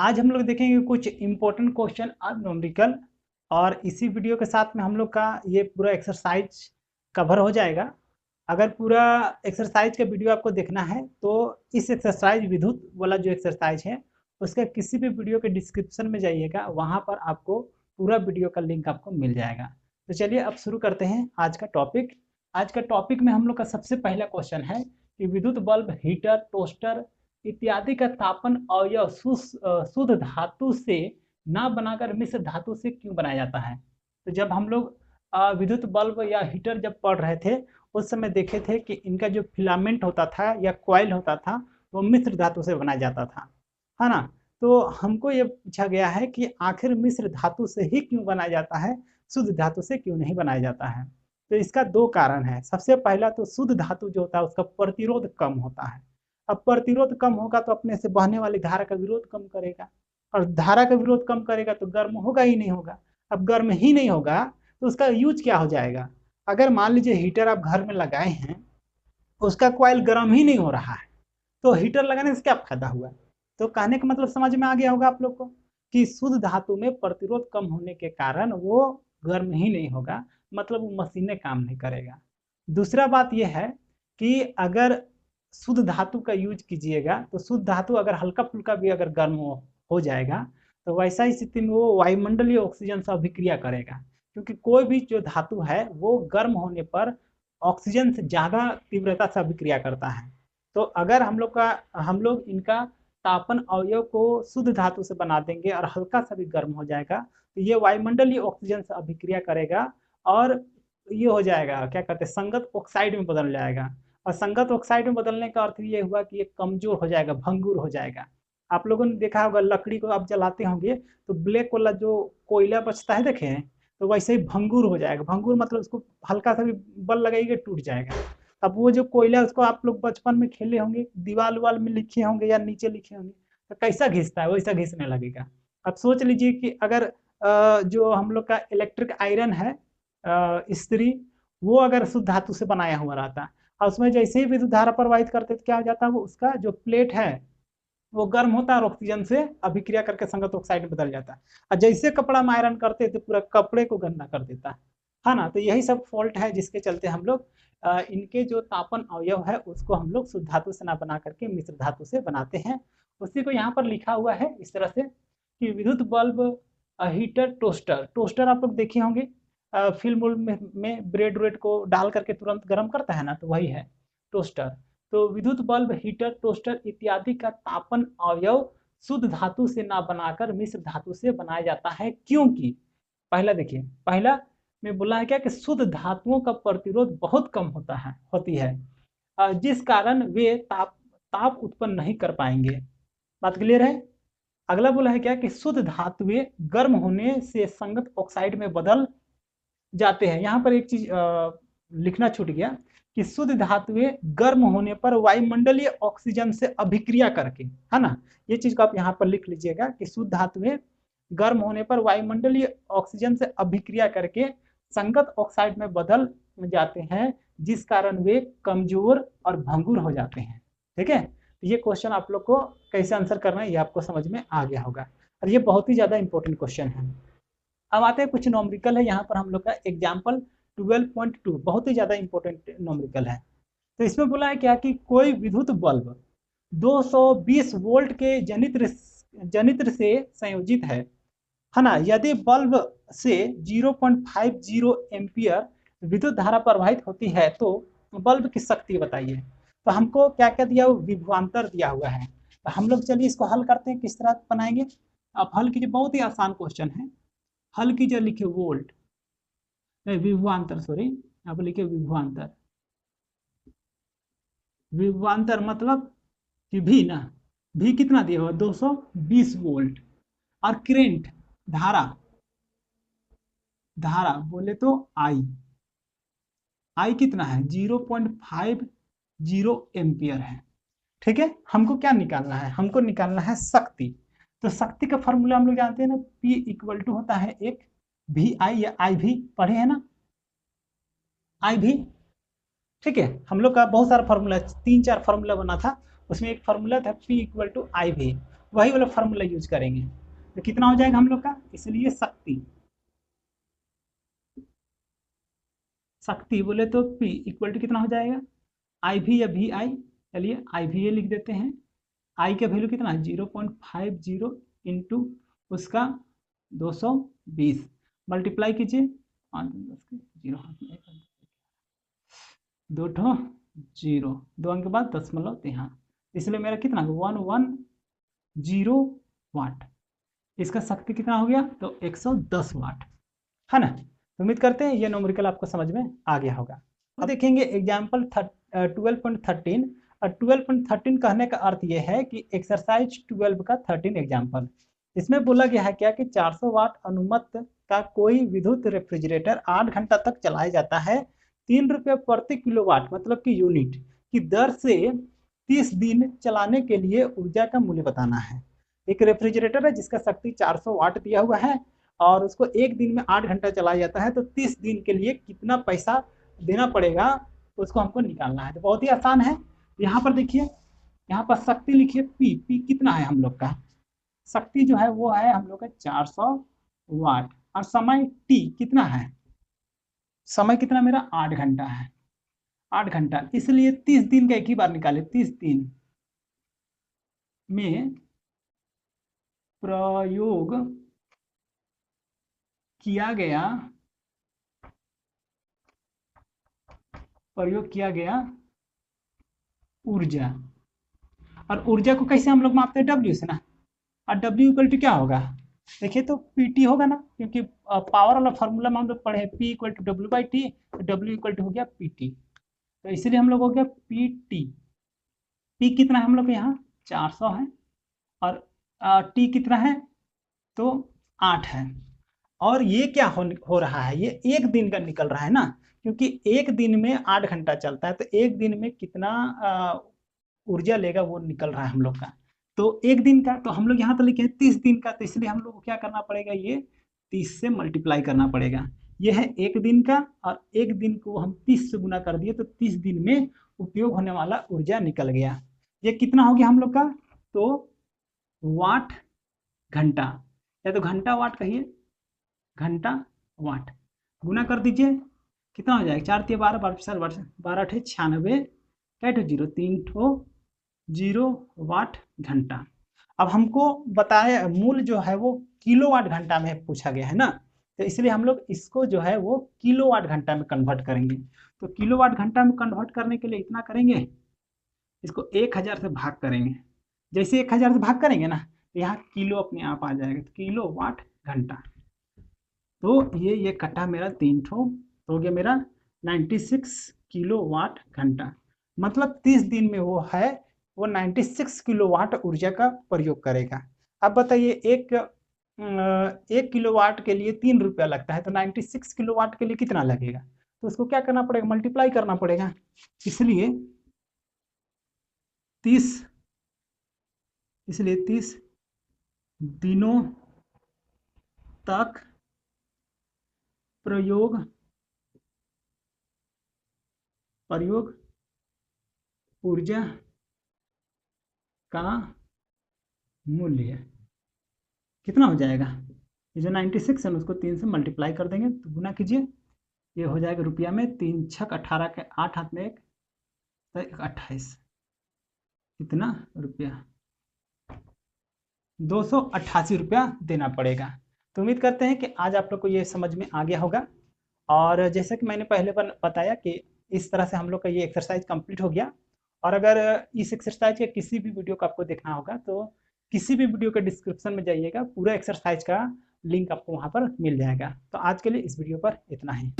आज हम लोग देखेंगे कुछ इम्पोर्टेंट क्वेश्चन और न्यूमेरिकल। और इसी वीडियो के साथ में हम लोग का ये पूरा एक्सरसाइज कवर हो जाएगा। अगर पूरा एक्सरसाइज का वीडियो आपको देखना है तो इस एक्सरसाइज विद्युत वाला जो एक्सरसाइज है उसका किसी भी वीडियो के डिस्क्रिप्शन में जाइएगा, वहाँ पर आपको पूरा वीडियो का लिंक आपको मिल जाएगा। तो चलिए अब शुरू करते हैं आज का टॉपिक। आज का टॉपिक में हम लोग का सबसे पहला क्वेश्चन है कि विद्युत बल्ब, हीटर, टोस्टर इत्यादि का तापन अवयव शुद्ध धातु से ना बनाकर मिश्र धातु से क्यों बनाया जाता है। तो जब हम लोग विद्युत बल्ब या हीटर जब पढ़ रहे थे उस समय देखे थे कि इनका जो फिलामेंट होता था या कॉइल होता था वो मिश्र धातु से बनाया जाता था, है ना। तो हमको ये पूछा गया है कि आखिर मिश्र धातु से ही क्यों बनाया जाता है, शुद्ध धातु से क्यों नहीं बनाया जाता है। तो इसका दो कारण है। सबसे पहला तो शुद्ध धातु जो होता है उसका प्रतिरोध कम होता है। अब प्रतिरोध कम होगा तो अपने से बहने वाली धारा का विरोध कम करेगा, और धारा का विरोध कम करेगा तो गर्म होगा ही नहीं होगा। अब गर्म ही नहीं होगा तो उसका यूज क्या हो जाएगा। अगर मान लीजिए हीटर आप घर में लगाए हैं, उसका कॉइल गर्म ही नहीं हो रहा है, तो हीटर लगाने से क्या फायदा हुआ। तो कहने का मतलब समझ में आ गया होगा आप लोग को कि शुद्ध धातु में प्रतिरोध कम होने के कारण वो गर्म ही नहीं होगा, मतलब वो मशीनें काम नहीं करेगा। दूसरा बात यह है कि अगर शुद्ध धातु का यूज कीजिएगा तो शुद्ध धातु अगर हल्का फुल्का भी अगर गर्म हो जाएगा तो वैसा स्थिति में वो वायुमंडलीय ऑक्सीजन से अभिक्रिया करेगा, क्योंकि कोई भी जो धातु है वो गर्म होने पर ऑक्सीजन से ज़्यादा तीव्रता से अभिक्रिया करता है। तो अगर हम लोग इनका तापन अवयव को शुद्ध धातु से बना देंगे और हल्का सा भी गर्म हो जाएगा तो ये वायुमंडलीय ऑक्सीजन से अभिक्रिया करेगा और ये हो जाएगा, क्या कहते हैं, संगत ऑक्साइड में बदल जाएगा। और संगत ऑक्साइड में बदलने का अर्थ ये हुआ कि ये कमजोर हो जाएगा, भंगुर हो जाएगा। आप लोगों ने देखा होगा लकड़ी को आप जलाते होंगे तो ब्लैक वाला जो कोयला बचता है देखे हैं, तो वैसे ही भंगुर हो जाएगा। भंगुर मतलब उसको हल्का सा भी बल लगाइएगा टूट जाएगा। अब वो जो कोयला उसको आप लोग बचपन में खेले होंगे, दीवार वाल में लिखे होंगे या नीचे लिखे होंगे, तो कैसा घिसता है वैसा घिसने लगेगा। अब सोच लीजिए कि अगर जो हम लोग का इलेक्ट्रिक आयरन है, स्त्री, वो अगर शुद्ध धातु से बनाया हुआ रहता और उसमें जैसे ही विद्युत धारा प्रवाहित करते तो क्या हो जाता है, वो उसका जो प्लेट है वो गर्म होता है और ऑक्सीजन से अभिक्रिया करके संगत ऑक्साइड में बदल जाता है। और जैसे कपड़ा में आयरन करते तो पूरा कपड़े को गंदा कर देता है ना। तो यही सब फॉल्ट है जिसके चलते हम लोग इनके जो तापन अवयव है उसको हम लोग शुद्ध धातु से ना बना करके मिश्र धातु से बनाते हैं। उसी को यहाँ पर लिखा हुआ है इस तरह से कि विद्युत बल्ब, हीटर, टोस्टर। टोस्टर आप लोग देखे होंगे, फिल्म में ब्रेड व्रेड को डाल करके तुरंत गर्म करता है ना, तो वही है टोस्टर। तो विद्युत बल्ब, हीटर, टोस्टर इत्यादि का तापन अवयव शुद्ध धातु से ना बनाकर मिश्र धातु से बनाया जाता है, क्योंकि पहला देखिए, पहला में बोला है क्या कि शुद्ध धातुओं का प्रतिरोध बहुत कम होती है, जिस कारण वे ताप उत्पन्न नहीं कर पाएंगे। बात क्लियर है। अगला बोला है क्या कि शुद्ध धातुएं गर्म होने से संगत ऑक्साइड में बदल जाते हैं। यहाँ पर एक चीज लिखना छूट गया कि शुद्ध धातुएं गर्म होने पर वायुमंडलीय ऑक्सीजन से अभिक्रिया करके, है ना, ये चीज को आप यहाँ पर लिख लीजिएगा कि शुद्ध धातुएं गर्म होने पर वायुमंडलीय ऑक्सीजन से अभिक्रिया करके संगत ऑक्साइड में बदल जाते हैं, जिस कारण वे कमजोर और भंगुर हो जाते हैं। ठीक है, तो ये क्वेश्चन आप लोग को कैसे आंसर करना है ये आपको समझ में आ गया होगा, और ये बहुत ही ज्यादा इंपॉर्टेंट क्वेश्चन है। अब आते हैं कुछ नॉमरिकल है यहाँ पर हम लोग का एग्जाम्पल 12.2, बहुत ही ज्यादा इंपॉर्टेंट नॉमरिकल है। तो इसमें बोला है क्या कि कोई विद्युत बल्ब 220 वोल्ट के जनित्र से संयोजित है ना। यदि बल्ब से 0.50 एम्पियर विद्युत धारा प्रवाहित होती है तो बल्ब की शक्ति बताइए। तो हमको क्या क्या दिया, विभवांतर दिया हुआ है। तो हम लोग चलिए इसको हल करते हैं, किस तरह बनाएंगे। आप हल कीजिए, बहुत ही आसान क्वेश्चन है। हल कीजिए, लिखिए वोल्ट, विभवांतर, सॉरी, आप लिखिए विभवांतर। विभवांतर मतलब कि भी ना, भी कितना दिया हुआ 220 वोल्ट, और करेंट, धारा, धारा बोले तो आई कितना है 0.50 एम्पियर है। ठीक है, हमको क्या निकालना है, हमको निकालना है शक्ति। तो शक्ति का फॉर्मूला हम लोग जानते हैं ना, P इक्वल टू होता है एक वी आई या आई भी, पढ़े हैं ना आई भी। ठीक है, हम लोग का बहुत सारा फार्मूला, 3-4 फार्मूला बना था, उसमें एक फार्मूला था P इक्वल टू आई भी। वही वाला फार्मूला यूज करेंगे। तो कितना हो जाएगा हम लोग का, इसलिए शक्ति बोले तो P इक्वल टू कितना हो जाएगा, आई भी या वी आई, चलिए आई भी ए लिख देते हैं। आई का वैल्यू कितना है 0.50 इंटू उसका 220, मल्टीप्लाई कीजिए 5 10 के 0 हाथ में दो ठो 0, 2 अंक के बाद दशमलव यहाँ, इसलिए मेरा कितना 110 वाट। इसका शक्ति कितना हो गया, तो 110 वाट, है ना। उम्मीद करते हैं ये न्यूमेरिकल आपको समझ में आ गया होगा। अब देखेंगे एग्जाम्पल 12.13। 12.13 कहने का अर्थ ये है कि एक्सरसाइज 12 का 13 एग्जाम्पल। इसमें बोला गया है क्या कि 400 वाट अनुमत का कोई विद्युत रेफ्रिजरेटर 8 घंटा तक चलाया जाता है, 3 रुपये प्रति किलोवाट मतलब कि यूनिट की दर से 30 दिन चलाने के लिए ऊर्जा का मूल्य बताना है। एक रेफ्रिजरेटर है जिसका शक्ति 400 वाट दिया हुआ है और उसको एक दिन में 8 घंटा चलाया जाता है, तो 30 दिन के लिए कितना पैसा देना पड़ेगा उसको हमको निकालना है। तो बहुत ही आसान है। यहाँ पर देखिए, यहाँ पर शक्ति लिखिए पी कितना है हम लोग का, शक्ति जो है वो है हम लोग का 400 वाट, और समय टी कितना है, समय कितना मेरा 8 घंटा है, 8 घंटा, इसलिए 30 दिन का एक ही बार निकाले, 30 दिन में प्रयोग किया गया ऊर्जा। और ऊर्जा को कैसे हम लोग मापते हैं, डब्ल्यू से ना, और डब्ल्यू इक्वल टू क्या होगा, देखिए तो पीटी होगा ना, क्योंकि पावर वाला फार्मूला में हम लोग पढ़े P equal to W by T, तो डब्ल्यू इक्वल टू हो गया पीटी, तो इसलिए हम लोग हो गया पीटी। पी कितना है हम लोग के यहाँ 400 है, और टी कितना है तो 8 है। और ये क्या हो रहा है, ये एक दिन का निकल रहा है ना, क्योंकि एक दिन में 8 घंटा चलता है, तो एक दिन में कितना ऊर्जा लेगा वो निकल रहा है हम लोग का। तो एक दिन का, तो हम लोग यहाँ तो लिखे हैं 30 दिन का, तो इसलिए हम लोग को क्या करना पड़ेगा, ये 30 से मल्टीप्लाई करना पड़ेगा। ये है एक दिन का, और एक दिन को हम 30 से गुना कर दिए तो 30 दिन में उपयोग होने वाला ऊर्जा निकल गया। ये कितना हो गया हम लोग का, तो वाट घंटा, या तो घंटा वाट कहिए, घंटा वाट, गुना कर दीजिए कितना हो जाएगा, 4 × 12 12 × 96 क्या ठो 0 3 ठो 0 वाट घंटा। अब हमको बताया मूल जो है वो किलोवाट घंटा में पूछा गया है ना, तो इसलिए हम लोग इसको जो है वो किलोवाट घंटा में कन्वर्ट करेंगे। तो किलोवाट घंटा में कन्वर्ट करने के लिए इतना करेंगे, इसको 1000 से भाग करेंगे, जैसे 1000 से भाग करेंगे ना, तो यहाँ किलो अपने आप आ जाएगा, तो किलो वाट घंटा। तो ये कटा मेरा 3 ठो, तो हो गया मेरा 96 किलो वाट घंटा, मतलब 30 दिन में वो है वो 96 किलो वाट ऊर्जा का प्रयोग करेगा। अब बताइए एक किलो वाट के लिए 3 रुपया लगता है, तो 96 किलो वाट के लिए कितना लगेगा, तो उसको क्या करना पड़ेगा, मल्टीप्लाई करना पड़ेगा। इसलिए 30 दिनों तक प्रयोग ऊर्जा का मूल्य कितना हो जाएगा, ये जो 96 है उसको 3 से मल्टीप्लाई कर देंगे, तो गुना कीजिए, ये हो जाएगा रुपया में 3 × 6 = 18 के 8 हाथ में 1 तो 28, कितना रुपया 288 रुपया देना पड़ेगा। तो उम्मीद करते हैं कि आज आप लोग को ये समझ में आ गया होगा। और जैसा कि मैंने पहले बताया कि इस तरह से हम लोग का ये एक्सरसाइज कंप्लीट हो गया। और अगर इस एक्सरसाइज के किसी भी वीडियो को आपको देखना होगा तो किसी भी वीडियो के डिस्क्रिप्शन में जाइएगा, पूरा एक्सरसाइज का लिंक आपको वहाँ पर मिल जाएगा। तो आज के लिए इस वीडियो पर इतना ही।